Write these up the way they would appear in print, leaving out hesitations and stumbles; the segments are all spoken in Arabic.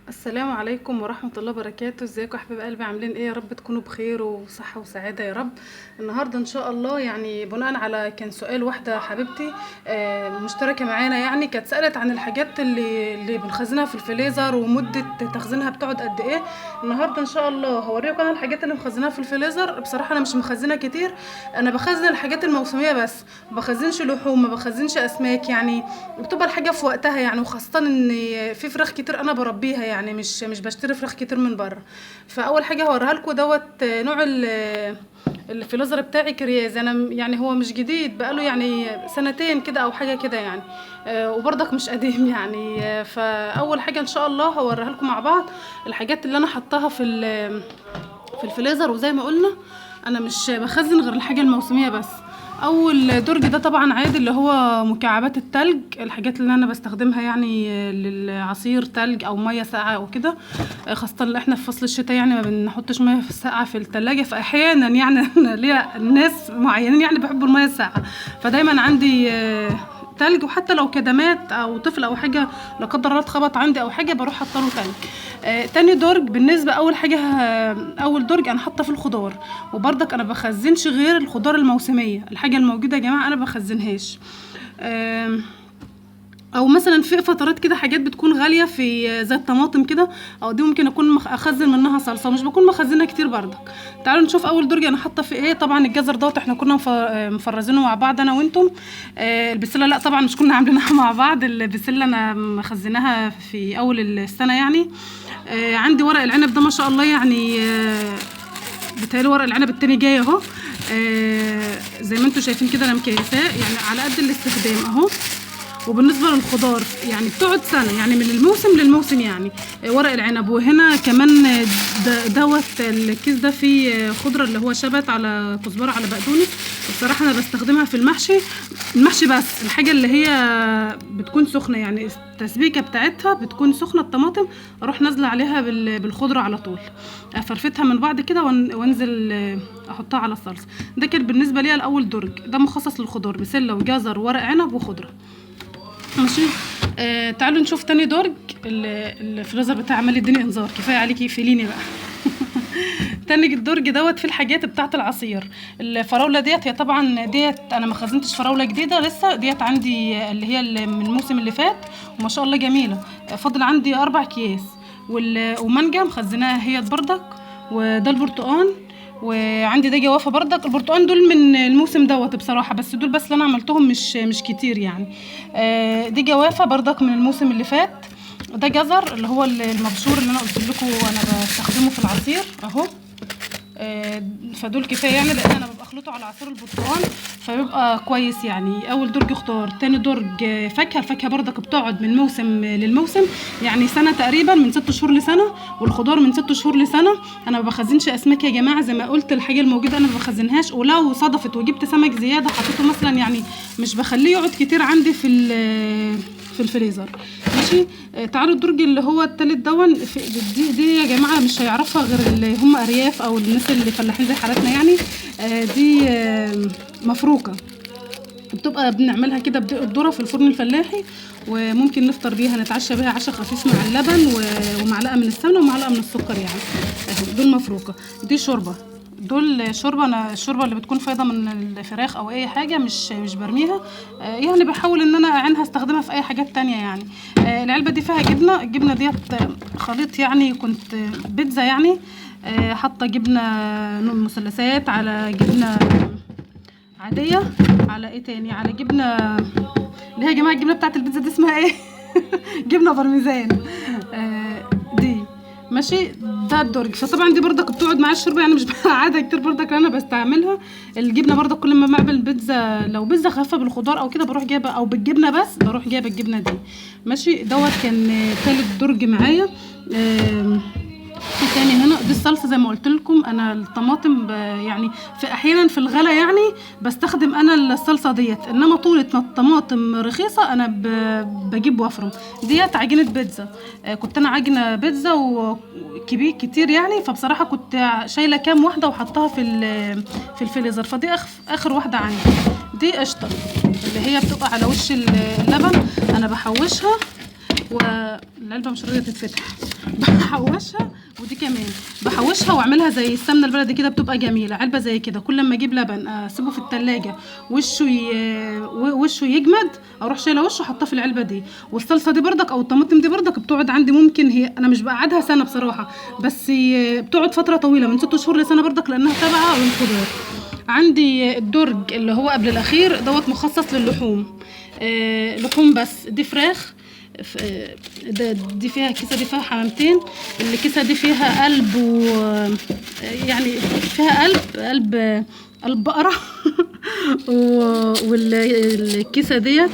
السلام عليكم ورحمة الله وبركاته. ازيكم يا حبايب قلبي؟ عاملين ايه؟ يا رب تكونوا بخير وصحة وسعادة يا رب. النهاردة ان شاء الله يعني بناء على كان سؤال واحدة حبيبتي مشتركة معانا، يعني كانت سألت عن الحاجات اللي بنخزنها في الفريزر ومدة تخزينها بتقعد قد ايه. النهاردة ان شاء الله هوريكم انا الحاجات اللي مخزناها في الفريزر. بصراحة انا مش مخزنة كتير، انا بخزن الحاجات الموسمية بس، ما بخزنش لحوم، ما بخزنش اسماك، يعني بتبقى الحاجة في وقتها يعني. وخاصة ان في فراخ كتير انا بربيها، يعني مش بشتري فراخ كتير من بره. فاول حاجه هوريها لكم دوت نوع الفريزر بتاعي كرياز. انا يعني هو مش جديد، بقاله يعني سنتين كده او حاجه كده يعني، وبرضك مش قديم يعني. فاول حاجه ان شاء الله هوريها لكم مع بعض الحاجات اللي انا حطاها في الفريزر. وزي ما قلنا انا مش بخزن غير الحاجه الموسميه بس. اول درج ده طبعا عادي، اللي هو مكعبات التلج، الحاجات اللي انا بستخدمها يعني للعصير، تلج او ميه ساقعه او كده. خاصه اللي احنا في فصل الشتاء يعني ما بنحطش ميه ساقعه في التلاجة، فاحيانا يعني أنا ليا ناس معينين يعني بيحبوا الميه الساقعه، فدايما عندي تلج. وحتى لو كدمات او طفل او حاجه لا قدر الله اتخبط عندي او حاجه، بروح حاطه له تلج. تاني درج بالنسبه اول حاجه اول درج انا حاطه فيه الخضار. وبرضك انا بخزنش غير الخضار الموسميه، الحاجه الموجوده يا جماعه انا بخزنهاش. او مثلا في فترات كده حاجات بتكون غاليه في زي الطماطم كده، او دي ممكن اكون اخزن منها صلصه، ومش بكون مخزنها كتير برضك. تعالوا نشوف اول درج انا حاطه في ايه. طبعا الجزر دوت احنا كنا مفرزينه مع بعض انا وانتم. البسله لا طبعا مش كنا عاملينها مع بعض، البسله انا مخزناها في اول السنه يعني. عندي ورق العنب ده ما شاء الله يعني، بتهيألي ورق العنب التاني جاي اهو. زي ما انتم شايفين كده انا مكيساه يعني على قد الاستخدام اهو. وبالنسبه للخضار يعني بتقعد سنه، يعني من الموسم للموسم يعني. ورق العنب، وهنا كمان دوت الكيس ده فيه خضره اللي هو شبت على كزبره على بقدونس. بصراحه انا بستخدمها في المحشي بس الحاجه اللي هي بتكون سخنه، يعني التسبيكه بتاعتها بتكون سخنه الطماطم، اروح نازله عليها بالخضره على طول، افرفتها من بعض كده وانزل احطها على الصلصه. ده كان بالنسبه لي الاول درج، ده مخصص للخضار، بسله وجزر وورق عنب وخضره. ماشي. تعالوا نشوف تاني درج. الفريزر بتاعي عمال يديني انذار، كفايه عليكي يقفليني بقى. تاني الدرج دوت في الحاجات بتاعه العصير. الفراوله ديت هي طبعا ديت انا ما خزنتش فراوله جديده لسه، ديت عندي اللي هي من الموسم اللي فات، وما شاء الله جميله. فاضل عندي 4 اكياس. ومانجا مخزناها هي بردك. وده البرتقال، وعندي ده جوافه بردك. البرتقال دول من الموسم دوت بصراحه، بس دول بس اللي انا عملتهم مش كتير يعني. دي جوافه بردك من الموسم اللي فات. ده جزر اللي هو المبشور اللي انا قلت لكم انا بستخدمه في العصير اهو. فدول كفايه يعني، لان انا ببقى اخلطه على عصير البرتقال فبيبقى كويس يعني. اول درج خضار. تاني درج فاكهه. الفاكهه برضك بتقعد من موسم للموسم، يعني سنه تقريبا، من 6 شهور لسنه. والخضار من 6 شهور لسنه. انا ما بخزنش اسماك يا جماعه، زي ما قلت الحاجه الموجوده انا ما بخزنهاش. ولو صدفت وجبت سمك زياده حطيته مثلا، يعني مش بخليه يقعد كتير عندي في الفريزر. ماشي. تعالوا الدرج اللي هو التالت دون. دي يا جماعه مش هيعرفها غير اللي هم ارياف او الناس اللي فلاحين زي حالتنا يعني. دي مفروكه، بتبقى بنعملها كده الذره في الفرن الفلاحي، وممكن نفطر بيها، نتعشى بيها عشاء خفيف مع اللبن ومعلقه من السمنه ومعلقه من السكر يعني. دول مفروكه. دي شوربه. دول شوربه، انا الشوربه اللي بتكون فايضه من الفراخ او اي حاجه مش برميها، يعني بحاول ان انا اعينها استخدمها في اي حاجات تانية يعني. العلبه دي فيها جبنه. الجبنه ديت خليط يعني، كنت بيتزا يعني. حاطه جبنه مثلثات على جبنه عاديه، على ايه تاني، على جبنه اللي هي يا جماعه الجبنه بتاعت البيتزا دي اسمها ايه؟ جبنه بارميزان. دي ماشي. ده الدرج. فطبعا دي برضك بتقعد معايا الشوربه يعني، مش عاده كتير برضك انا بستعملها. الجبنه برضك كل ما بعمل بيتزا، لو بيتزا خفيفه بالخضار او كده بروح جايبه، او بالجبنه بس بروح جايبه الجبنه دي. ماشي. دوت كان تالت درج معايا. في تاني هنا دي الصلصه. زي ما قلت لكم انا الطماطم يعني في احيانا في الغلا يعني بستخدم انا الصلصه ديت، انما طولة ما الطماطم رخيصه انا بجيب وافرم. ديت عجينه بيتزا. كنت انا عاجنه بيتزا وكبير كتير يعني، فبصراحه كنت شايله كام واحده وحطها في الفريزر. فدي اخر واحده عندي. دي قشطه اللي هي بتبقى على وش اللبن، انا بحوشها والعلبه مش راضيه تتفتح. بحوشها، ودي كمان بحوشها واعملها زي السمنه البلدي كده، بتبقى جميله. علبه زي كده كل ما اجيب لبن اسيبه في التلاجة وشه يجمد، اروح شايله وشه حاطاه في العلبه دي. والصلصه دي بردك او الطماطم دي بردك بتقعد عندي، ممكن هي انا مش بقعدها سنه بصراحه، بس بتقعد فتره طويله من 6 شهور لسنه بردك، لانها تابعه للخضار. عندي الدرج اللي هو قبل الاخير دوت مخصص للحوم، لحوم بس. دي فراخ، دي فيها كيسه، دي فيها حمامتين. الكيسه دي فيها قلب يعني فيها قلب بقره. والكيسه ديت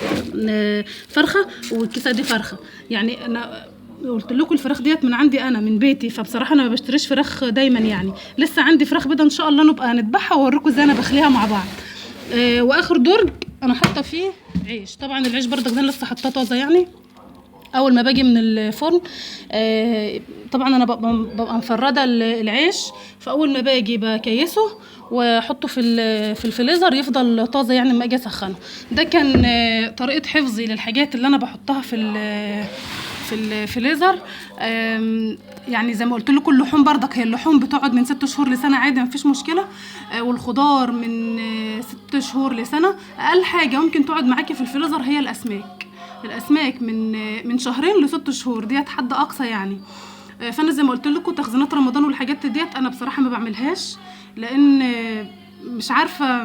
فرخه، والكيسه دي فرخه. يعني انا قلت لكم الفراخ ديت من عندي انا من بيتي، فبصراحه انا ما بشتريش فراخ دايما يعني. لسه عندي فراخ بيضه ان شاء الله نبقى نذبحها واوريكم ازاي انا بخليها مع بعض. واخر درج انا حاطه فيه عيش. طبعا العيش برضك ده لسه حاطاه طازه يعني، اول ما باجي من الفرن. طبعا انا ببقى مفرده العيش، فاول ما باجي بكيسه واحطه في الفريزر يفضل طازه يعني لما اجي اسخنه. ده كان طريقه حفظي للحاجات اللي انا بحطها في الفريزر. يعني زي ما قلت لكم اللحوم برضك، هي اللحوم بتقعد من 6 شهور لسنه عادي مفيش مشكله، والخضار من 6 شهور لسنه. اقل حاجه ممكن تقعد معاكي في الفريزر هي الاسماك من 2 ل6 شهور، ديت حد اقصى يعني. فانا زي ما قلت لكم تخزينات رمضان والحاجات ديت انا بصراحه ما بعملهاش، لان مش عارفه،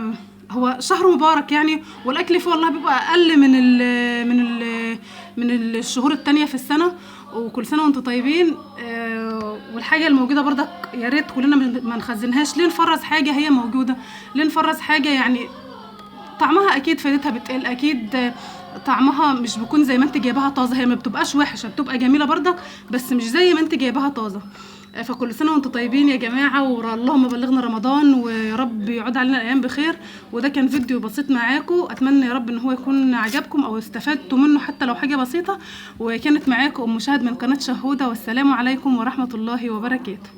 هو شهر مبارك يعني، والاكل فيه والله بيبقى اقل من الشهور التانية في السنه. وكل سنه وانتم طيبين. والحاجه الموجوده برضك يا ريت كلنا ما نخزنهاش. ليه نفرز حاجه هي موجوده؟ ليه نفرز حاجه يعني طعمها اكيد فايدتها بتقل، اكيد طعمها مش بيكون زي ما انت جايباها طازه. هي ما بتبقاش وحشه، بتبقى جميله برضك، بس مش زي ما انت جايباها طازه. فكل سنه وانتم طيبين يا جماعه، اللهم بلغنا رمضان، ويا رب يعود علينا الايام بخير. وده كان فيديو بسيط معاكم، اتمنى يا رب ان هو يكون عجبكم او استفدتوا منه حتى لو حاجه بسيطه. وكانت معاكم ام شهد من قناه شهوده، والسلام عليكم ورحمه الله وبركاته.